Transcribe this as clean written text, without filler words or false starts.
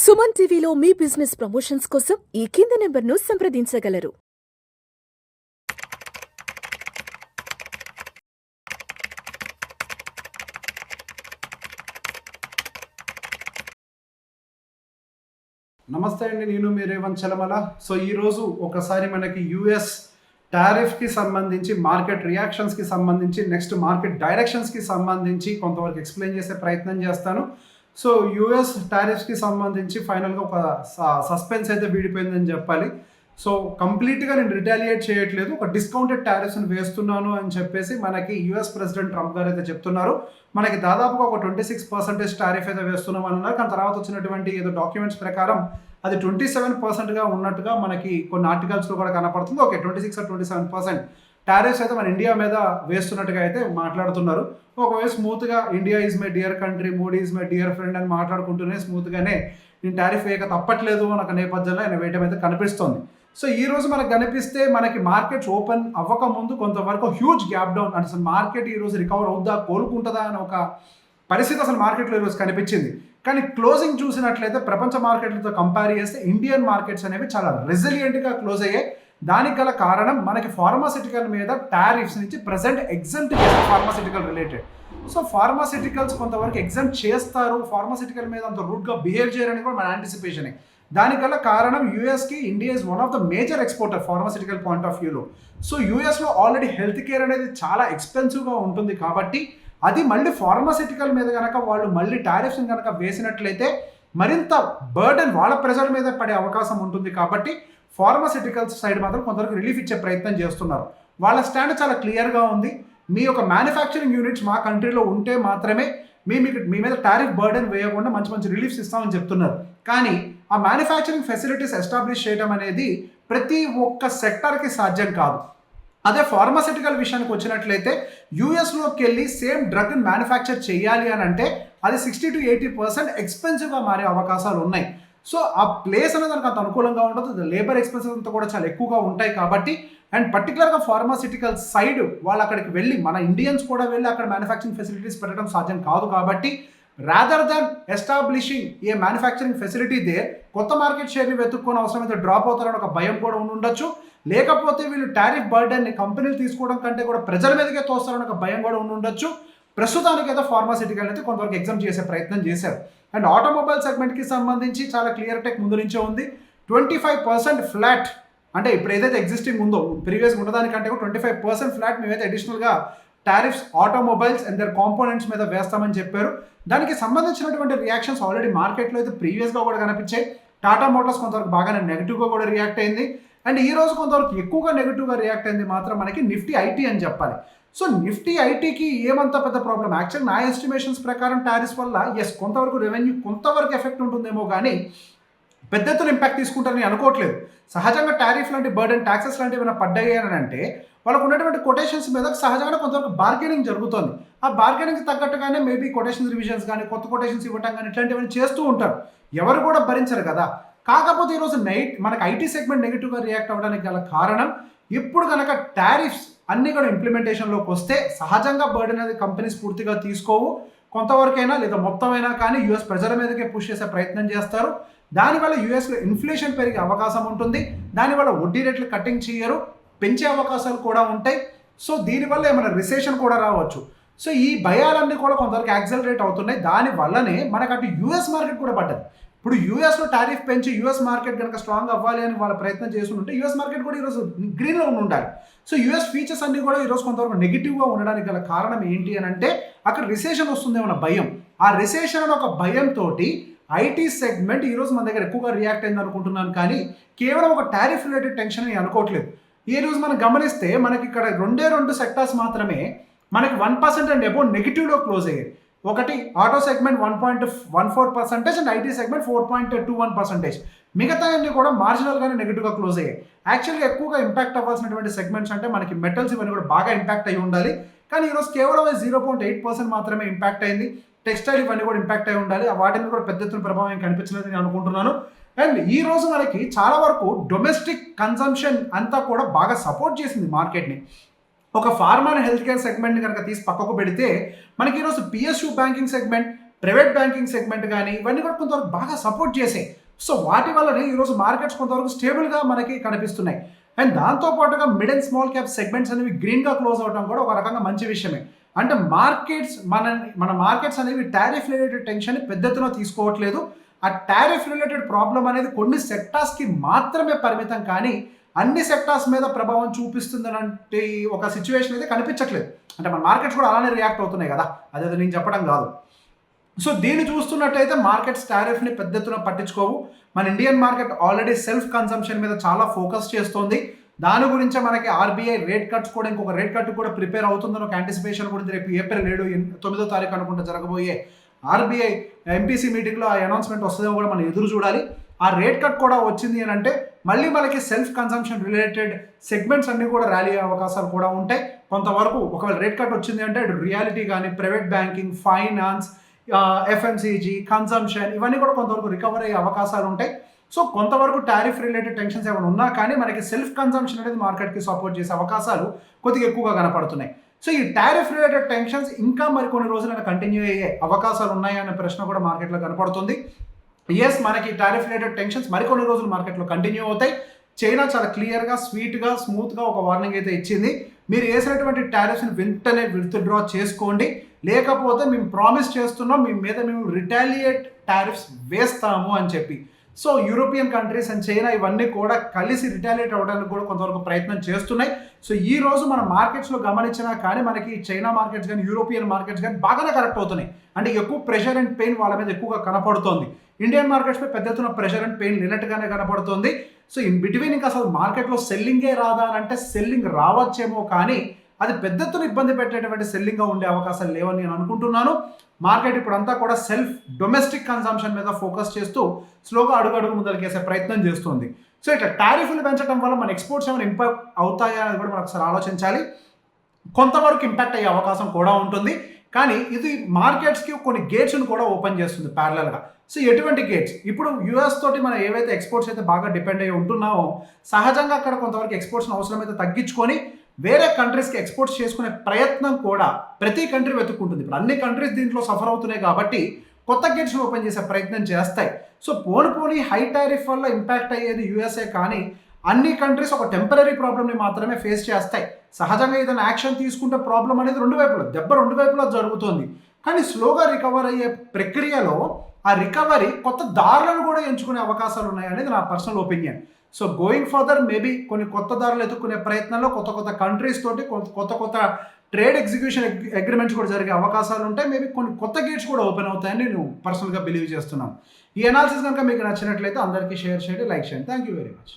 సుమన్ టీవీలో మీ business promotions కోసం ఈ కింది నెంబర్ను సంప్రదించగలరు. నమస్తే అండి, నేను మీ రేవంత్ చలమల. సో ఈరోజు ఒకసారి మనకి యూఎస్ టారిఫ్కి సంబంధించి, మార్కెట్ రియాక్షన్స్కి సంబంధించి, నెక్స్ట్ మార్కెట్ డైరెక్షన్స్కి సంబంధించి కొంతవరకు ఎక్స్ప్లెయిన్ చేసే ప్రయత్నం చేస్తాను. సో యూఎస్ టారిఫ్స్కి సంబంధించి ఫైనల్గా ఒక సస్పెన్స్ అయితే వీడిపోయిందని చెప్పాలి. సో కంప్లీట్గా నేను రిటాలియేట్ చేయట్లేదు, ఒక డిస్కౌంటెడ్ టారిఫ్స్ని వేస్తున్నాను అని చెప్పేసి మనకి యూఎస్ ప్రెసిడెంట్ ట్రంప్ గారు అయితే చెప్తున్నారు. మనకి దాదాపుగా ఒక 26% టారిఫ్ అయితే వేస్తున్నాం అని ఉన్నారు. కానీ తర్వాత వచ్చినటువంటి ఏదో డాక్యుమెంట్స్ ప్రకారం అది 27%గా ఉన్నట్టుగా మనకి కొన్ని ఆర్టికల్స్లో కూడా కనపడుతుంది. ఓకే, 26 or 27% టారిఫ్స్ అయితే మన ఇండియా మీద వేస్తున్నట్టుగా అయితే మాట్లాడుతున్నారు. ఒకవేళ స్మూత్గా India is my dear country, Modi is my dear friend అని మాట్లాడుకుంటూనే స్మూత్గానే నేను టారిఫ్ వేయక తప్పట్లేదు అని ఒక నేపథ్యంలో ఆయన వేయటం అయితే కనిపిస్తుంది. సో ఈ రోజు మనకు కనిపిస్తే మనకి మార్కెట్స్ ఓపెన్ అవ్వక ముందు కొంతవరకు హ్యూజ్ గ్యాప్ డౌన్, అంటే అసలు మార్కెట్ ఈరోజు రికవర్ అవుద్దా, కోలుకుంటుందా అని ఒక పరిస్థితి అసలు మార్కెట్లో ఈరోజు కనిపించింది. కానీ క్లోజింగ్ చూసినట్లయితే ప్రపంచ మార్కెట్లతో కంపేర్ చేస్తే ఇండియన్ మార్కెట్స్ అనేవి చాలా రెసిలియంట్గా క్లోజ్ అయ్యాయి. దానికి గల కారణం మనకి ఫార్మాసిటికల్ మీద టారిఫ్స్ నుంచి ప్రజెంట్ ఎగ్జామ్ట్ చేస్తారు, ఫార్మాసిటికల్ రిలేటెడ్. సో ఫార్మాసిటికల్స్ కొంతవరకు ఎగ్జామ్ చేస్తారు, ఫార్మాసిటికల్ మీద అంత రూట్గా బిహేవ్ చేయరని కూడా మన యాంటిసిపేషనే. దానికల్ల కారణం యూఎస్కి India is one of the major exporter pharmaceutical point of వ్యూలో. సో యూఎస్లో ఆల్రెడీ హెల్త్ కేర్ అనేది చాలా ఎక్స్పెన్సివ్గా ఉంటుంది కాబట్టి అది మళ్ళీ ఫార్మాసిటికల్ మీద కనుక వాళ్ళు మళ్ళీ టారిఫ్స్ని కనుక వేసినట్లయితే మరింత బర్డెన్ వాళ్ళ ప్రజల మీద పడే అవకాశం ఉంటుంది. కాబట్టి ఫార్మాసిటికల్స్ సైడ్ మాత్రం కొంతవరకు రిలీఫ్ ఇచ్చే ప్రయత్నం చేస్తున్నారు. వాళ్ళ స్టాండ్ చాలా క్లియర్గా ఉంది. మీ యొక్క మ్యానుఫ్యాక్చరింగ్ యూనిట్స్ మా కంట్రీలో ఉంటే మాత్రమే మీ మీద టారిఫ్ బర్డెన్ వేయకుండా మంచి మంచి రిలీఫ్స్ ఇస్తామని చెప్తున్నారు. కానీ ఆ మ్యానుఫ్యాక్చరింగ్ ఫెసిలిటీస్ ఎస్టాబ్లిష్ చేయడం అనేది ప్రతి ఒక్క సెక్టర్కి సాధ్యం కాదు. అదే ఫార్మాసిటికల్ విషయానికి వచ్చినట్లయితే యూఎస్లోకి వెళ్ళి సేమ్ డ్రగ్ మ్యానుఫ్యాక్చర్ చేయాలి అని అంటే అది 60 to 80% ఎక్స్పెన్సివ్గా మారే అవకాశాలు ఉన్నాయి. సో ఆ ప్లేస్ అనేది దానికి అంత అనుకూలంగా ఉంటుంది, లేబర్ ఎక్స్పెన్సెస్ అంతా కూడా చాలా ఎక్కువగా ఉంటాయి కాబట్టి. అండ్ పర్టికులర్గా ఫార్మాసిటికల్ సైడ్ వాళ్ళు అక్కడికి వెళ్ళి, మన ఇండియన్స్ కూడా వెళ్ళి అక్కడ మ్యానుఫ్యాక్చరింగ్ ఫెసిలిటీస్ పెట్టడం సాధ్యం కాదు. కాబట్టి rather than establishing a manufacturing facility they, కొత్త మార్కెట్ షేర్ని వెతుక్కొని అవసరమైతే డ్రాప్ అవుతారని ఒక భయం కూడా ఉండొచ్చు. లేకపోతే వీళ్ళు టారిఫ్ బర్డెన్ని కంపెనీలు తీసుకోవడం కంటే కూడా ప్రజల మీదకే తోస్తారని ఒక భయం కూడా ఉండొచ్చు. ప్రస్తుతానికి అయితే ఫార్మాసిటికల్ అయితే కొంతవరకు ఎగ్జామ్ చేసే ప్రయత్నం చేశారు. అండ్ ఆటోమొబైల్ సెగ్మెంట్కి సంబంధించి చాలా క్లియర్ టెక్ ముందు నుంచే ఉంది. 25% ఫ్లాట్, అంటే ఇప్పుడు ఏదైతే ఎగ్జిస్టింగ్ ఉందో ప్రీవియస్గా ఉండదానికంటే కూడా 25% ఫ్లాట్ మేమైతే అడిషనల్గా tariffs automobiles and other components మీద వేస్తామని చెప్పారు. దానికి సంబంధించినటువంటి రియాక్షన్స్ ఆల్రెడీ మార్కెట్లో అయితే ప్రీవియస్గా కూడా కనిపించాయి. టాటా మోటార్స్ కొంతవరకు బాగానే నెగిటివ్గా కూడా రియాక్ట్ అయింది. అండ్ ఈ రోజు కొంతవరకు ఎక్కువగా నెగిటివ్గా రియాక్ట్ అయింది మాత్రం మనకి నిఫ్టీ ఐటీ అని చెప్పాలి. సో నిఫ్టీ ఐటీకి ఏమంత పెద్ద ప్రాబ్లం, యాక్చువల్ నా ఎస్టిమేషన్స్ ప్రకారం టారిఫ్స్ వల్ల కొంతవరకు రెవెన్యూ కొంతవరకు ఎఫెక్ట్ ఉంటుందేమో కానీ పెద్ద ఎత్తున ఇంపాక్ట్ తీసుకుంటారని అనుకోవట్లేదు. సహజంగా టారిఫ్ లాంటి బర్డెన్, ట్యాక్సెస్ లాంటివి ఏమైనా పడ్డాయి అని అంటే వాళ్ళకు ఉన్నటువంటి కొటేషన్స్ మీద సహజంగా కొంతవరకు బార్గెనింగ్ జరుగుతుంది. ఆ బార్గెనింగ్కి తగ్గట్టుగానే మేబీ కొటేషన్ రివిజన్స్ కానీ, కొత్త కొటేషన్స్ ఇవ్వడం కానీ ఇట్లాంటివన్నీ చేస్తూ ఉంటారు. ఎవరు కూడా భరించరు కదా. కాకపోతే ఈరోజు మనకి ఐటీ సెగ్మెంట్ నెగిటివ్గా రియాక్ట్ అవ్వడానికి గల కారణం, ఇప్పుడు కనుక టారిఫ్స్ అన్నీ కూడా ఇంప్లిమెంటేషన్లోకి వస్తే సహజంగా బర్డెన్ అనేది కంపెనీస్ పూర్తిగా తీసుకోవు, కొంతవరకైనా లేదా మొత్తమైనా కానీ యూఎస్ ప్రజల మీదకే పుష్ చేసే ప్రయత్నం చేస్తారు. దానివల్ల యూఎస్లో ఇన్ఫ్లేషన్ పెరిగే అవకాశం ఉంటుంది. దానివల్ల వడ్డీ రేట్లు కటింగ్ చేయరు, పెంచే అవకాశాలు కూడా ఉంటాయి. సో దీనివల్ల ఏమైనా రిసెషన్ కూడా రావచ్చు. సో ఈ భయాలన్నీ కూడా కొంతవరకు యాక్సలరేట్ అవుతున్నాయి. దానివల్లనే మనకు అటు యూఎస్ మార్కెట్ కూడా పడ్డది. ఇప్పుడు యూఎస్లో టారిఫ్ పెంచి యూఎస్ మార్కెట్ కనుక స్ట్రాంగ్ అవ్వాలి అని వాళ్ళ ప్రయత్నం చేస్తుంటే యూఎస్ మార్కెట్ కూడా ఈరోజు గ్రీన్లో ఉండాలి. సో యూఎస్ ఫీచర్స్ అన్నీ కూడా ఈరోజు కొంతవరకు నెగిటివ్గా ఉండడానికి గల కారణం ఏంటి అని అంటే అక్కడ రిసెషన్ వస్తుందేమన్న భయం. ఆ రిసెషన్ అని ఒక భయంతో ఐటీ సెగ్మెంట్ ఈరోజు మన దగ్గర ఎక్కువగా రియాక్ట్ అయింది అనుకుంటున్నాను. కానీ కేవలం ఒక టారిఫ్ రిలేటెడ్ టెన్షన్ అని అనుకోవట్లేదు. ఈ రోజు మనం గమనిస్తే మనకి ఇక్కడ 2 సెక్టార్స్ మాత్రమే మనకి 1% అండ్ అబౌవ్ నెగిటివ్లో క్లోజ్ అయ్యాయి. ఒకటి auto segment 1.14% and IT segment 4.21%. మిగతా అన్ని కూడా మార్జినల్గానే నెగిటివ్గా క్లోజ్ అయ్యాయి. యాక్చువల్గా ఎక్కువగా ఇంపాక్ట్ అవ్వాల్సినటువంటి సెగ్మెంట్స్ అంటే మనకి మెటల్స్ ఇవన్నీ కూడా బాగా ఇంపాక్ట్ అయ్యి ఉండాలి. కానీ ఈరోజు కేవలం 0.8% మాత్రమే ఇంపాక్ట్ అయింది. టెక్స్టైల్ ఇవన్నీ కూడా ఇంపాక్ట్ అయి ఉండాలి. వాటిని కూడా పెద్ద ఎత్తున ప్రభావం కనిపించలేదని నేను అనుకుంటున్నాను. అండ్ ఈ రోజు మనకి చాలా వరకు డొమెస్టిక్ కన్సంప్షన్ అంతా కూడా బాగా సపోర్ట్ చేసింది మార్కెట్ని. ఒక ఫార్మా అండ్ హెల్త్ కేర్ సెగ్మెంట్ని కనుక తీసి పక్కకు పెడితే మనకి ఈరోజు PSU banking segment, private banking segment కానీ ఇవన్నీ కూడా కొంతవరకు బాగా సపోర్ట్ చేసాయి. సో వాటి వల్లనే ఈరోజు మార్కెట్స్ కొంతవరకు స్టేబుల్గా మనకి కనిపిస్తున్నాయి. అండ్ దాంతోపాటుగా mid and small cap segments అనేవి గ్రీన్గా క్లోజ్ అవడం కూడా ఒక రకంగా మంచి విషయమే. అంటే మన మార్కెట్స్ అనేవి టారిఫ్ రిలేటెడ్ టెన్షన్ పెద్ద ఎత్తున తీసుకోవట్లేదు. ఆ టారిఫ్ రిలేటెడ్ ప్రాబ్లం అనేది కొన్ని సెక్టార్స్కి మాత్రమే పరిమితం, కానీ అన్ని సెక్టార్స్ మీద ప్రభావం చూపిస్తుందనంటే ఒక సిచ్యువేషన్ అయితే కనిపించట్లేదు. అంటే మన మార్కెట్స్ కూడా అలానే రియాక్ట్ అవుతున్నాయి కదా, అదే నేను చెప్పడం కాదు. సో దీన్ని చూస్తున్నట్టయితే మార్కెట్స్ టారిఫ్ని పెద్ద ఎత్తున పట్టించుకోవు. మన Indian market already self consumption మీద చాలా ఫోకస్ చేస్తోంది. దాని గురించే మనకి ఆర్బీఐ రేట్ కట్స్ కూడా ఇంకొక రేట్ కట్ కూడా ప్రిపేర్ అవుతుందని ఒక యాంటిసిపేషన్ కూడా రేపు ఏప్రిల్ 9వ తారీఖు అనుకుంటా జరగబోయే ఆర్బీఐ ఎంపీసీ మీటింగ్లో ఆ అనౌన్స్మెంట్ వస్తుందేమో కూడా మనం ఎదురు చూడాలి. ఆ రేట్ కట్ కూడా వచ్చింది అని అంటే మళ్ళీ మనకి సెల్ఫ్ కన్సంప్షన్ రిలేటెడ్ సెగ్మెంట్స్ అన్నీ కూడా ర్యాలీ అయ్యే అవకాశాలు కూడా ఉంటాయి. కొంతవరకు ఒకవేళ రేట్ కట్ వచ్చింది అంటే రియాలిటీ కానీ, private banking, finance, FMCG, consumption ఇవన్నీ కూడా కొంతవరకు రికవర్ అయ్యే అవకాశాలు ఉంటాయి. సో కొంతవరకు టారిఫ్ రిలేటెడ్ టెన్షన్స్ ఏమైనా ఉన్నా కానీ మనకి సెల్ఫ్ కన్సంప్షన్ అనేది మార్కెట్కి సపోర్ట్ చేసే అవకాశాలు కొద్దిగా ఎక్కువగా కనపడుతున్నాయి. సో ఈ టారిఫ్ రిలేటెడ్ టెన్షన్స్ ఇంకా మరికొన్ని రోజులైనా కంటిన్యూ అయ్యే అవకాశాలు ఉన్నాయా అనే ప్రశ్న కూడా మార్కెట్లో కనపడుతుంది. ఎస్, మనకి టారిఫ్ రిలేటెడ్ టెన్షన్స్ మరికొన్ని రోజులు మార్కెట్లో కంటిన్యూ అవుతాయి. చైనా చాలా క్లియర్గా, స్వీట్గా, స్మూత్గా ఒక వార్నింగ్ అయితే ఇచ్చింది. మీరు వేసినటువంటి టారిఫ్స్ని వెంటనే విత్డ్రా చేసుకోండి, లేకపోతే మేము ప్రామిస్ చేస్తున్నాం మీ మీద మేము రిటాలియేట్ టారిఫ్స్ వేస్తాము అని చెప్పి. So European countries and China ఇవన్నీ కూడా కలిసి రిటాలియేట్ అవ్వడానికి కూడా కొంతవరకు ప్రయత్నం చేస్తున్నాయి. సో ఈ రోజు మన మార్కెట్స్లో గమనించినా కానీ మనకి చైనా మార్కెట్స్ కానీ, యూరోపియన్ మార్కెట్స్ కానీ బాగానే కరెక్ట్ అవుతున్నాయి. అంటే ఎక్కువ ప్రెషర్ అండ్ పెయిన్ వాళ్ళ మీద ఎక్కువగా కనపడుతోంది. ఇండియన్ మార్కెట్స్పై పెద్ద ఎత్తున ప్రెషర్ అండ్ పెయిన్ లేనట్టుగానే కనపడుతుంది. సో ఇన్ బిట్వీన్ ఇంకా అసలు మార్కెట్లో సెల్లింగే రాదా అని అంటే సెల్లింగ్ రావచ్చేమో, కానీ అది పెద్ద ఎత్తున ఇబ్బంది పెట్టేటువంటి సెల్లింగ్గా ఉండే అవకాశాలు లేవని నేను అనుకుంటున్నాను. మార్కెట్ ఇప్పుడంతా కూడా సెల్ఫ్ డొమెస్టిక్ కన్సంప్షన్ మీద ఫోకస్ చేస్తూ స్లోగా అడుగు ముందరికేసే ప్రయత్నం చేస్తుంది. సో ఇట్లా టారిఫ్లు పెంచడం వల్ల మన ఎక్స్పోర్ట్స్ ఏమైనా ఇంపాక్ట్ అవుతాయా అనేది కూడా మనం ఒకసారి ఆలోచించాలి. కొంతవరకు ఇంపాక్ట్ అయ్యే అవకాశం కూడా ఉంటుంది, కానీ ఇది మార్కెట్స్కి కొన్ని గేట్స్ను కూడా ఓపెన్ చేస్తుంది ప్యారలల్గా. సో ఎటువంటి గేట్స్? ఇప్పుడు యూఎస్ తోటి మనం ఏవైతే ఎక్స్పోర్ట్స్ అయితే బాగా డిపెండ్ అయ్యి ఉంటున్నామో, సహజంగా అక్కడ కొంతవరకు ఎక్స్పోర్ట్స్ని అవసరమైతే తగ్గించుకొని వేరే కంట్రీస్కి ఎక్స్పోర్ట్స్ చేసుకునే ప్రయత్నం కూడా ప్రతి కంట్రీ వెతుక్కుంటుంది. ఇప్పుడు అన్ని కంట్రీస్ దీంట్లో సఫర్ అవుతున్నాయి కాబట్టి కొత్త గేట్స్ని ఓపెన్ చేసే ప్రయత్నం చేస్తాయి. సో పోని హై టారిఫ్ వల్ల ఇంపాక్ట్ అయ్యేది యూఎస్ఏ, కానీ అన్ని కంట్రీస్ ఒక టెంపరీ ప్రాబ్లమ్ని మాత్రమే ఫేస్ చేస్తాయి. సహజంగా ఏదైనా యాక్షన్ తీసుకుంటే ప్రాబ్లం అనేది రెండు వైపులా జరుగుతుంది. కానీ స్లోగా రికవర్ అయ్యే ప్రక్రియలో ఆ రికవరీ కొత్త దారులను కూడా ఎంచుకునే అవకాశాలు ఉన్నాయి అనేది నా personal opinion. So going further maybe కొన్ని కొత్త దారులు ఎదుర్కొనే ప్రయత్నంలో కొత్త కంట్రీస్ తోటి కొత్త ట్రేడ్ ఎగ్జిక్యూషన్ అగ్రిమెంట్స్ కూడా జరిగే అవకాశాలు ఉంటాయి. మేబీ కొన్ని కొత్త గేట్స్ కూడా ఓపెన్ అవుతాయని నేను పర్సనల్గా బిలీవ్ చేస్తున్నాను. ఈ అనాలిసిస్ కనుక మీకు నచ్చినట్లయితే అందరికీ షేర్ చేయండి, లైక్ చేయండి. Thank you very much.